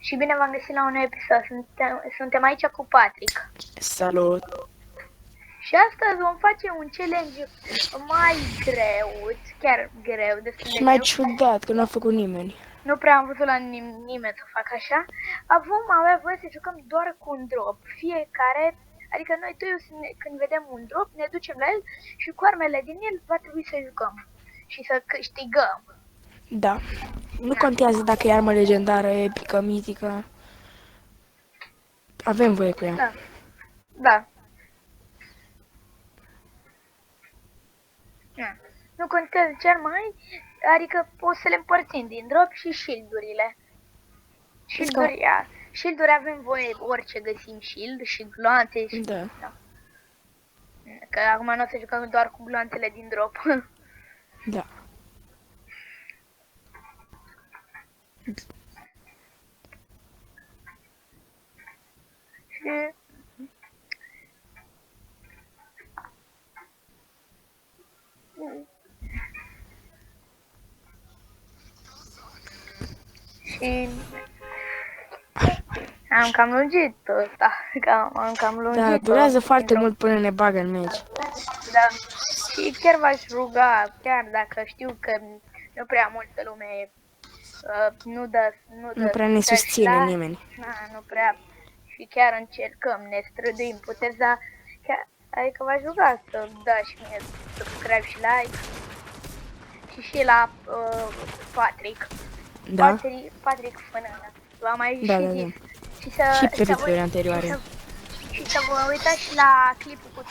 Și bine v-am găsit la un nou episod. Suntem aici cu Patrick. Salut! Și astăzi vom face un challenge mai greu, chiar greu, destul de Și mai greu. ciudat, că nu a făcut nimeni. Nu prea am văzut la nimeni să facă așa. Vom avea voie să jucăm doar cu un drop. Fiecare, adică noi doi, când vedem un drop, ne ducem la el și cu armele din el va trebui să jucăm. Și să câștigăm. Da. Nu contează dacă e armă legendară, epică, mitică. Avem voie cu ea. Da. Da. Nu contează ce armă ai, adică poți să le împărțim din drop și shield-urile. Shield-uri avem voie orice găsim shield și gloanțe și... Da. Că acum nu o să jucăm doar cu gloanțele din drop. Da. Și am cam lungit ăsta, am cam lungit. Da, durează foarte mult până ne bagă în meci. Da. Și chiar v-aș ruga, chiar dacă știu că nu prea multă lume nu prea ne susține nimeni. Nu prea. Și chiar încercăm, ne străduim, puteți da, chiar, adică v-aș ruga să dați mie subscribe și like. Și la Patrick. Da? Patrick Fânănă. V-am mai Da, și da, zis. da. Și pe videouri anterioare. Și să vă uitați și la clipul cu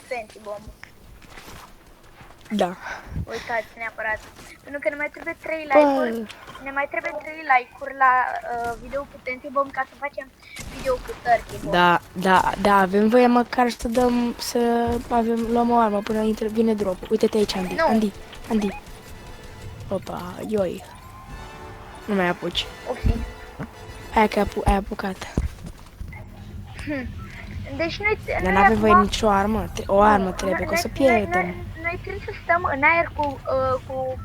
Twenty Bomb. Da. Uitați neapărat. Pentru că ne mai trebuie 3 like-uri. Ne mai trebuie 3 like-uri la video cu Twenty Bomb ca să facem video cu 30 Bomb. Da, avem voie măcar să dăm, luăm o armă până vine drop. Uite-te aici, Andy. Nu. Andy. Opa, ioi. Nu mai apuci. Ok. Hai că ai apucat. Deci noi... Dar n-avem voie nicio armă. O armă trebuie, că o să pierdem. Noi trebuie să stăm în aer cu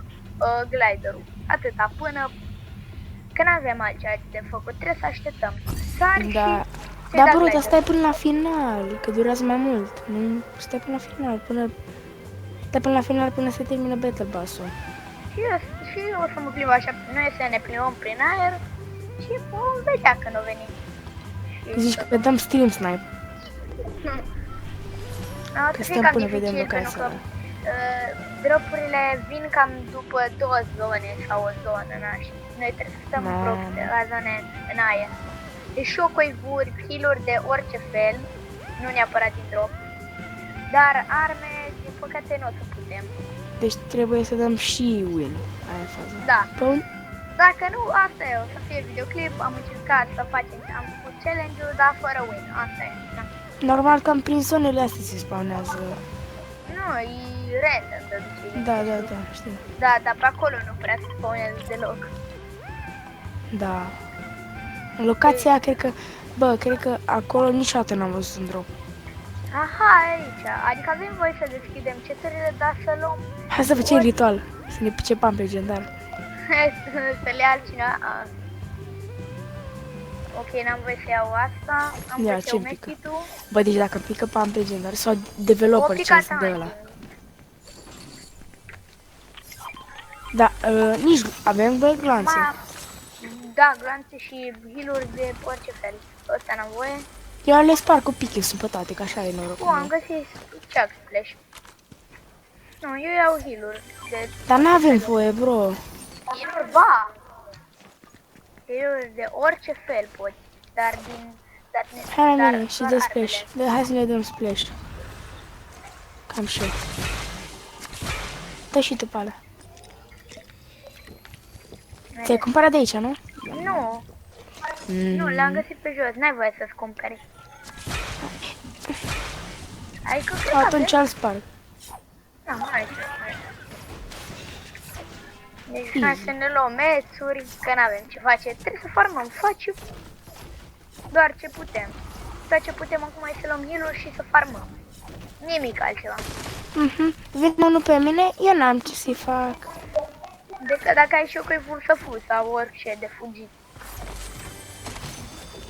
gliderul. Atâta, până... Că n-avem altceva de făcut, trebuie să așteptăm. Sari Da. și... Da, bro, dar stai până la final, că durează mai mult. Nu, stai până la final, până se termină Battle Pass-ul. Și eu o să mă plimb așa, noi să ne plimbăm prin aer și vom vedea când o venim. Zici că dăm stream snipe. Că stăm până vedem locația. Dropurile vin cam după 2 zone sau o zonă, și noi trebuie să stăm la zone în aer. Deci shockwave-uri, heal-uri de orice fel, nu neapărat din drop, dar arme, din păcate, nu o să putem. Deci trebuie să dăm și win. Aia e faza. Da. Bun. Dacă nu, asta e, o să fie videoclip, am încercat să facem, am făcut challenge-ul, dar fără win, asta e. Da. Normal că prin zonele astea se spawnează. Nu, e random de obicei. Da, știu. Da, dar pe acolo nu prea se spawnează deloc. Da. În locația aia, cred că acolo niciodată n-am văzut un drop. Aha, aici, adică avem voie să deschidem ceturile, dar să luăm... Hai să facem ritual, să ne pice pe legendar. Să le ia altcineva. Ok, n-am voie să iau asta, am voie să iau mechitul. Bă, deci dacă pică pump legendar sau developer chest de ăla. Da, nici avem voie glanțe. Da, glanțe și heal-uri de orice fel. Ăsta n-am voie. Eu le spar cu pickaxe-ul pe toate, că așa e norocul. Am găsit Chuck Splash. Nu, eu iau heal-uri de... Dar n-avem voie, bro. Heal-uri, ba! Heal-uri de orice fel poți, dar din... Hai, și de splash. Hai să ne dăm splash. Cam și eu. Dă și tu pe alea. Ți-ai cumpărat de aici, nu? Nu. Nu, l-am găsit pe jos, n-ai voie să-ți cumperi. Adică cred că atunci îl sparg. Da, hai. Deci hai să ne luăm mețuri, că n-avem ce face. Trebuie să farmăm, facem doar ce putem. Doar ce putem acum e să luăm heal-uri și să farmăm. Nimic altceva. Vine unul pe mine, eu n-am ce să-i fac. Decât dacă ai și eu că-i vârsă sau orice de fugit.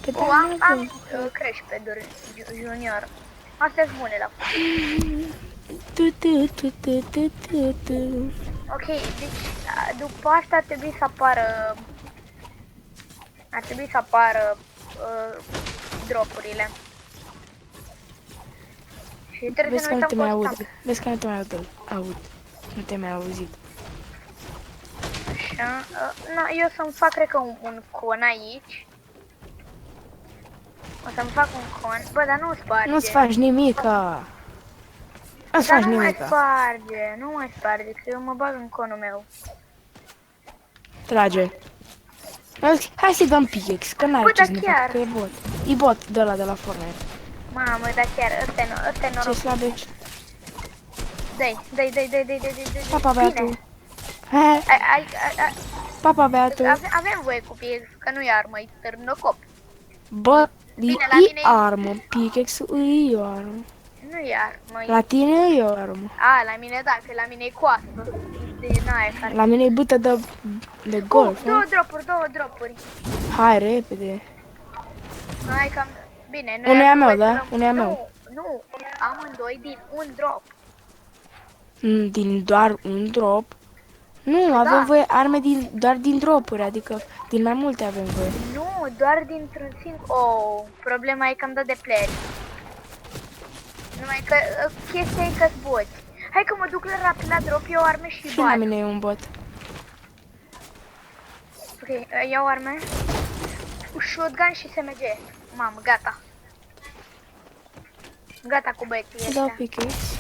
Pe da, am nu crash pe junior. Astea sunt bune la copii. Tu, tu, tu, tu, tu, tu, tu. Ok, deci după asta ar trebui să apară dropurile. Și trebuie Vezi să că ne nu te uităm mai aud. constant. Vezi că nu te mai aud. Nu te mai auzit. Așa, eu să-mi fac, cred că, un con aici. O să-mi fac un con. Bă, dar nu sparge. Nu-ți faci nimica. Nu-ți Dar faci nu mai nimica. sparge, nu mai sparge, că eu mă bag în conul meu. Trage. Hai să-i dăm pickaxe, că n-are Bă, ce dar să ne chiar. facă, că e bot. E bot de ăla de la Fortnite. Mamă, dar chiar, ăsta e Ce noroc. slab ești. Dai. Papa, Bine. beatu. He, papa, beatu. Avem voie cu pix, că nu e armă, e târnăcop. Bă, Bine, la e mine e- armă. Pickaxe-ul e o armă. Nu e armă. La tine e o armă. La mine da, că la mine e coastă. De n-aia care... La mine e bâtă de golf, două nu? dropuri. Hai, repede. Hai cam... Bine, Unul e a meu, voie să da? luăm- Unul e a meu. Nu, amândoi din un drop. Din doar un drop? Nu, Da. avem voie arme doar din dropuri, adică din mai multe avem voie. Nu, doar dintr-un singur... Problema e că am dat de player. Numai că chestia e că-s boți. Hai că mă duc rapid la drop, iau arme și Și la bani. mine e un bot. Ok, iau arme. Shotgun și SMG. Mamă, gata. Gata cu băieții Dau ăștia. pickaxe.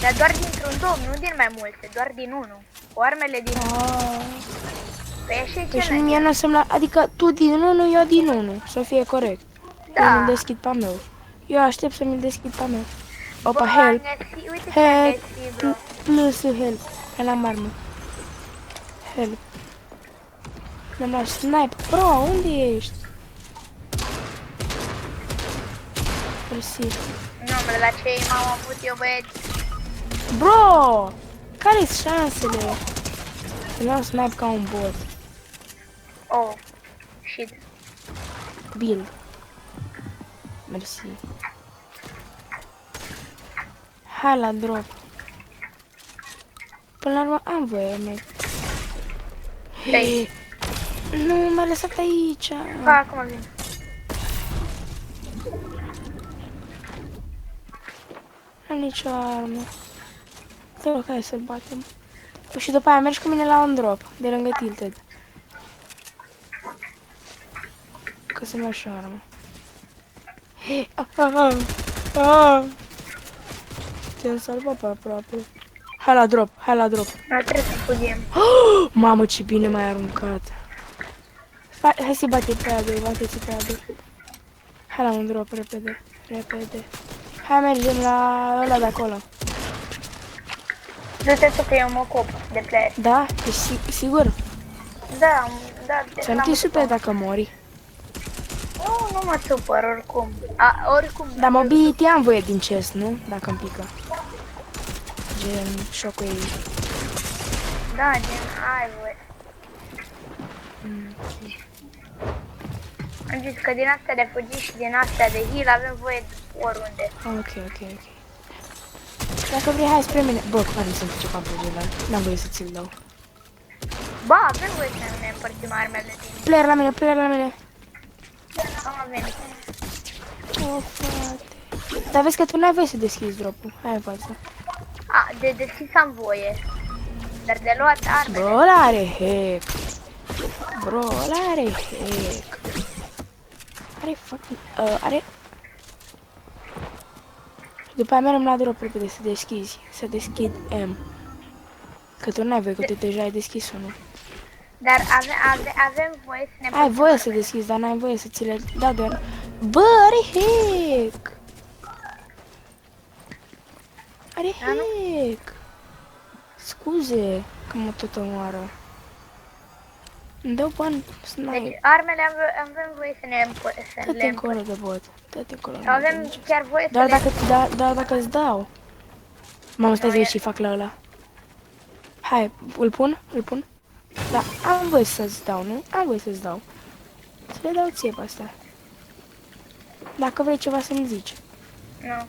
Dar doar dintr-un dom, nu din mai multe, doar din unul. Cu armele din unul. Păi așa e Păi și cel mie nu semna, adică tu din unul, eu din unul, să fie corect. Eu Da. nu deschid pe meu. Eu aștept să mi-l deschid pe meu. Opa, Bă, help. uite ce am Help. găsit, bro. Plus help. Că n-am armă. Help. Mi-am luat snipe. Bro, unde ești? Mersi. Nu, mă, la ce m-am avut eu, băieți? Bro! Care-s șansele? Să luau snipe ca un bot. Oh, shit. Build. Mersi. Hai la drop. Până la urmă am voie, mec. Stai. Nu, m-a lăsat aici. Ba, acum vin. N-am nicio armă. Te rog, hai să-l batem. Și după aia mergi cu mine la un drop, de lângă Tilted. Că să-mi iau și o armă. Te-am salvat pe aproape. Hai la drop, hai la drop. Dar trebuie să fugim. Mamă, ce bine m-ai aruncat. Hai să-i bate pe aia doi, bateți pe aia doi. Hai la un drop, repede, repede. Hai, mergem la ăla de acolo. Du-te tu că eu mă ocup de player. Da? Ești sigur? Da, da. Să nu te superi dacă mori. Nu mă supăr oricum. Oricum. Dar mobility am voie din chest, nu? Dacă îmi pică. Gen, șocul ei. Da, gen, ai voie. Am zis că din astea de fugit și din astea de heal avem voie oriunde. Ok. Dacă vrei, hai spre mine. Bă, cum nu sunt ce fac pe gelan. N-am voie să ți-l dau. Ba, avem voie să ne împărțim armele din... Player la mine. Am venit. Oh, frate. Dar vezi că tu n-ai voie să deschizi drop-ul. Hai în față. De deschis am voie. Dar de luat armele. Bro, ăla are hack. Are... După aia mergem la drop repede să deschizi. Să deschid M. Că tu n-ai voie, că tu deja ai deschis unul. Dar avem voie să ne Ai împărțim voie să armele. deschizi, dar n-ai voie să ți le... Da, doar... Bă, are hack! Are hack! Scuze că mă tot omoară. Îmi dau bani snipe. Deci armele avem voie să ne Dă-te încolo de bot. Dă-te încolo. Avem chiar voie să Doar le... dacă îți dau. Mamă, stai să vezi ce fac la ăla. Hai, îl pun? Da, am voie să-ți dau, nu? Am voie să-ți dau. Să le dau ție pe astea. Dacă vrei ceva să-mi zici. Nu.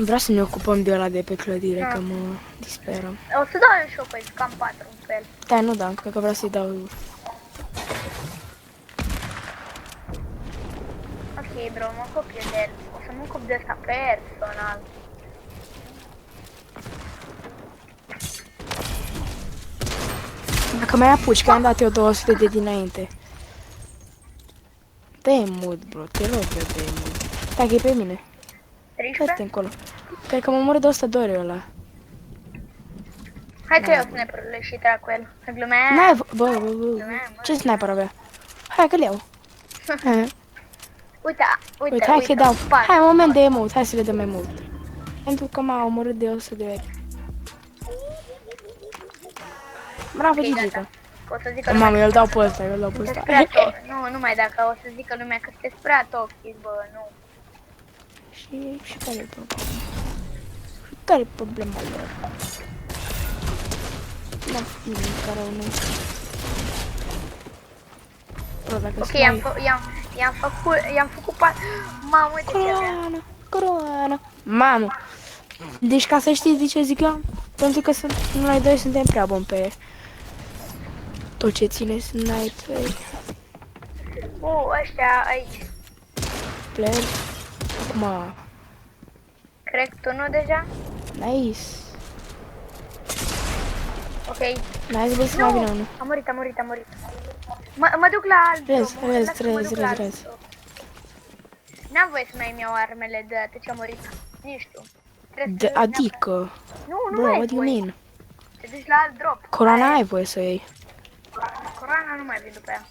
Vreau să ne ocupăm de ăla de pe clădire, Da. că mă disperăm. O să dau eu și eu pe cam 4 un fel. Da, nu da, cred că vreau să-i dau... Ok, bro, mă ocup eu de el. O să mă ocup de asta personal. Dacă mai apuci, că am dat eu 200 de dinainte. Dă-i mood, bro, te rog eu, dă-i mood. Dacă e pe mine, 13? dă-te încolo. Cred că mă omoră de 100 de ore ăla. Hai că eu sniper-urile și trag cu el. Să glumeam. N-ai, bă, ce sniper avea? Hai că-l iau. Uite, Hai că-i dau. spate. Hai, moment de emote, hai să le dăm emote. Pentru că m-a omorât de 100 de ori. Bravo, Ok, Gigica. gata. O să zică Mamă, eu îl dau pe ăsta, eu îl dau pe sunteți ăsta. prea toxic. Nu, numai dacă o să zică lumea că sunteți prea toxic, bă, nu. Și care e problema? Și care e problema lor? N-am făcut nimic care au nu. Bro, dacă Ok, sunt i-am făcut Mamă, uite ce avea. Coroana. Mamă. Deci ca să știți de ce zic eu, pentru că noi doi suntem prea buni pe tot ce ține sniper. Ăștia aici. Player. Acum, Cred tu nu deja? nice. Ok. Nice, vrei să mai vină unul. A murit. Mă duc la alt Rez, drum, rez, lasă că mă rez, duc la rez, alt rez. drum. N-am voie să mai iau armele de atât ce a murit. Nici tu. Trebuie să- Adică, Nu bro, mai ai what do you voie. mean? Te duci la alt drop. Coroana ai voie să o iei. Coroana nu mai vin după ea.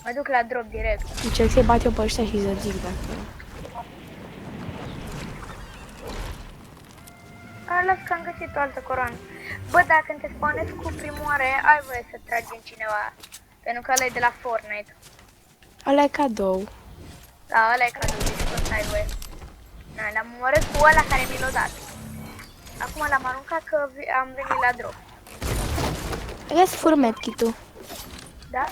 Mă duc la drop direct. Încerc să-i bat eu pe ăștia și să zic dacă... Las că am găsit o altă coroană. Bă, dacă te spawnezi cu primoare, ai voie să tragi în cineva. Pentru că ăla e de la Fortnite. Ăla e cadou. Da, ăla e cadou, deci tot ai voie. Na, l-am omorât cu ăla care mi l-a dat. Acum l-am aruncat că am venit la drop. Ia-ți fur medkit-ul. Da?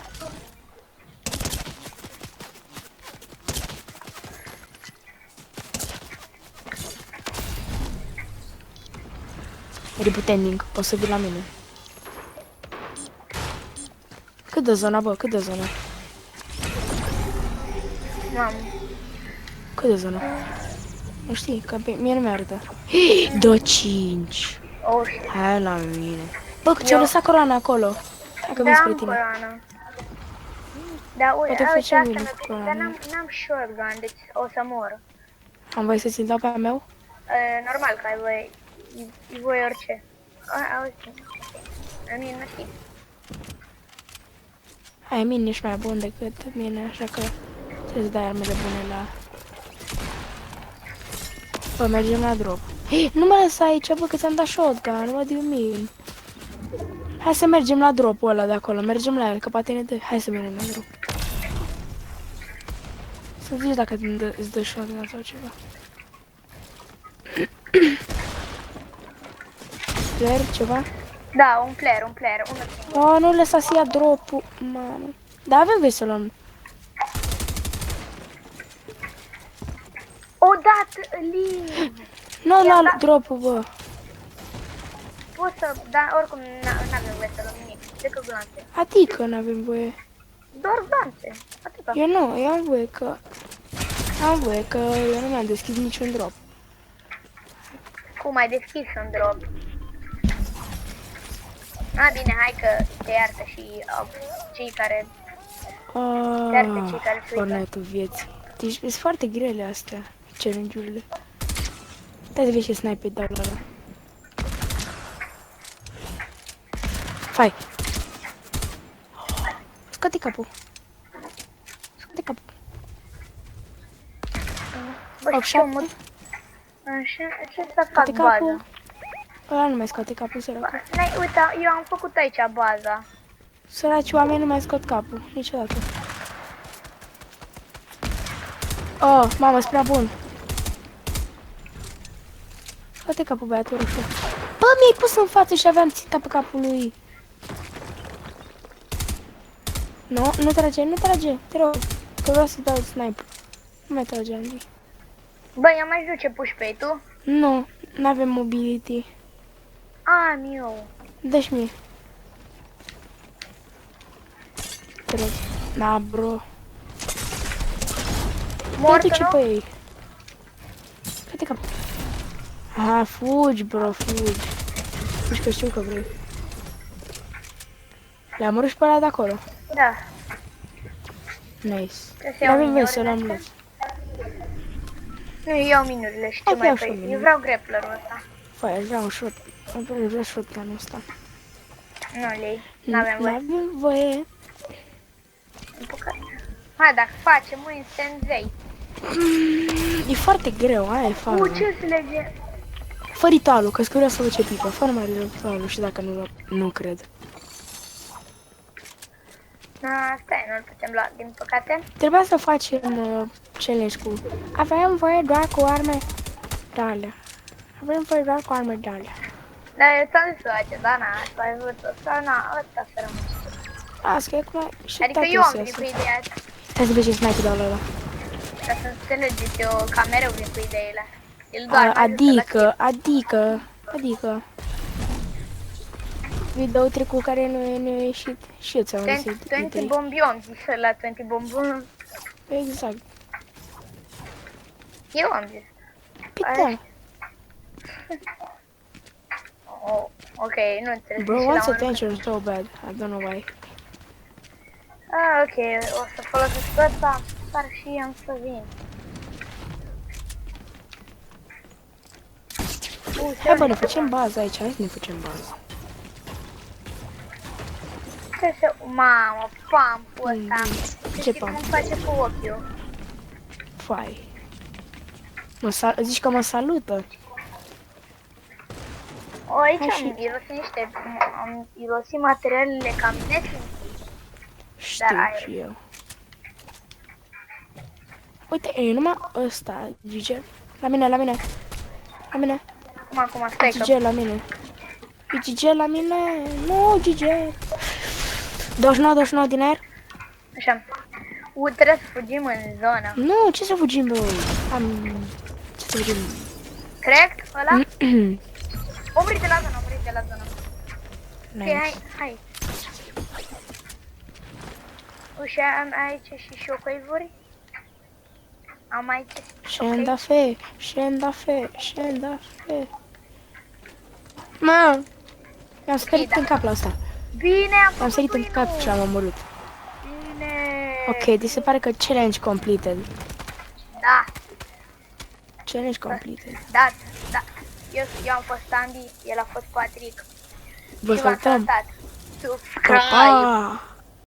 Rebutending, poți să vii la mine. Cât de zona, bă, cât de zona? Mamă. Cât de zona? Nu știi, că pe mie nu mi-arătă. Dă 5. Oh, shit. Hai la mine. Bă, că ți-a lăsat coroana acolo. Hai că vin Da, spre am tine. coroană. Da, uite, Poate uite, facem asta mine mi-a cu venit, dar coroana. n-am shotgun, deci o să mor. Am voie să ți-l dau pe a meu? Normal că ai voie, e voie orice. Auzi, la mine nu știi. Hai, mine ești mai bun decât mine, așa că trebuie să dai armele bune la... Bă, mergem la drop. Nu mă lăsa aici, bă, că ți-am dat shotgun, what do you mean? Hai să mergem la drop-ul ăla de acolo, mergem la el, că poate ne dă... Hai să mergem la drop. Să zici dacă îți dă shotgun sau ceva. Player, ceva? Da, un player, unul singur. Oh, nu lăsa să ia drop-ul, mamă. Da, avem voie să luăm. O dat Lin! Nu I-am la dat- drop-ul, bă. Poți să, dar oricum n-avem voie să luăm nimic, decât glanțe. Adică nu avem voie. Doar glanțe, atâta. Eu nu, eu am voie că... Am voie că eu nu mi-am deschis niciun drop. Cum ai deschis un drop? Bine, hai că te iartă și cei care... Iartă cei care se uită. Fortnite-ul vieții. Deci sunt foarte grele astea, challenge-urile. Stai să vezi ce sniper dau la ăla. Fai! Scoate capul. Scoate capul. Bă, Opt, și eu șapte. Așa, ce să fac Scoate capul. baza? Ăla nu mai scoate capul, săracul. Uite, eu am făcut aici baza. Săraci oameni nu mai scot capul, niciodată. Oh, mamă, sunt prea bun. Scoate capul, băiatul ăsta. Bă, mi-ai pus în față și aveam ținta pe capul lui. Nu, nu trage, nu trage, te rog. Că vreau să dau sniper. Nu mai trage, Andy. Bă, eu mai știu ce puși pe tu? Nu, n-avem mobility. Am eu. Dă-și mie. Te rog. Da, bro. Mort, Ia duce nu? pe ei. Câte cap. Aha, fugi, bro, fugi. Fugi că știu că vrei. Le-am omorât și pe ăla de acolo. Da. Nice. Trebuie să iau N-avem voie să minurile luăm astea. luat. Nu, eu iau minurile și ce Hai că mai iau și eu vrei? Eu minuri. vreau grapplerul ăsta. Fai, aș vrea un shot. Vreau shotgun-ul ăsta. Nu le iei. N-avem voie. N-avem voie. Hai, dacă facem mâini senzei. E foarte greu, aia e faza. Ce se lege? Fă ritualul, că vreau să văd ce pipă. Fă numai ritualul și dacă nu cred. Stai, nu-l putem lua, din păcate. Trebuia să facem challenge cu... Avem voie doar cu arme de alea. Avem voie doar cu arme de alea. Dar eu ți-am zis să face, da, na, asta ai văzut ăsta, na, ăsta să rămâne. Las că e acum și Adică toate eu am se venit iasă. cu ideea asta. Hai să vezi ce sniper de ăla. Ca să înțelegeți, eu ca mereu vin cu ideile astea. El doar mai Adică. Video trecut care nu e ieșit și eu ți-am zis. 20 bombion, zis la 20 bombion. Exact. Eu am zis. Păi da. Oh, ok, nu înțeleg. Bro, și what's la un- attention so bad? I don't know why. Ok, o să folosesc pe ăsta, dar și am să vin. Hai bă, ne facem bază aici, hai să ne facem bază. Ce să... Mamă, pampul ăsta. Ce Știi pump? cum face cu ochiul? Fai. Zici că mă salută. O, aici Hai și- am irosit niște... Am irosit materialele cam nesimțite. Știu aer. și eu. Uite, e numai ăsta, Gigi. La mine. Acum, stai că... Gigi la mine. E Gigi la mine. Nu, Gigi. 29 din aer. Așa. Trebuie să fugim în zonă. Nu, ce să fugim, bă? Ce să fugim? Corect? Ăla? Opri-te la zonă, Ok, Nice. hai. Uși, am aici și șocăivuri. Am aici Shendafe. Mă! Mi-am sărit da. în cap la asta. Bine, am Mi-am sărit în făcut cap și am omorât. Bine. Ok, deci se pare că challenge completed. Da, Challenge completed. da. Eu am fost Andy, el a fost Patrick. Vă Și v-am salutăm. salutat. Pa, Subscribe. pa!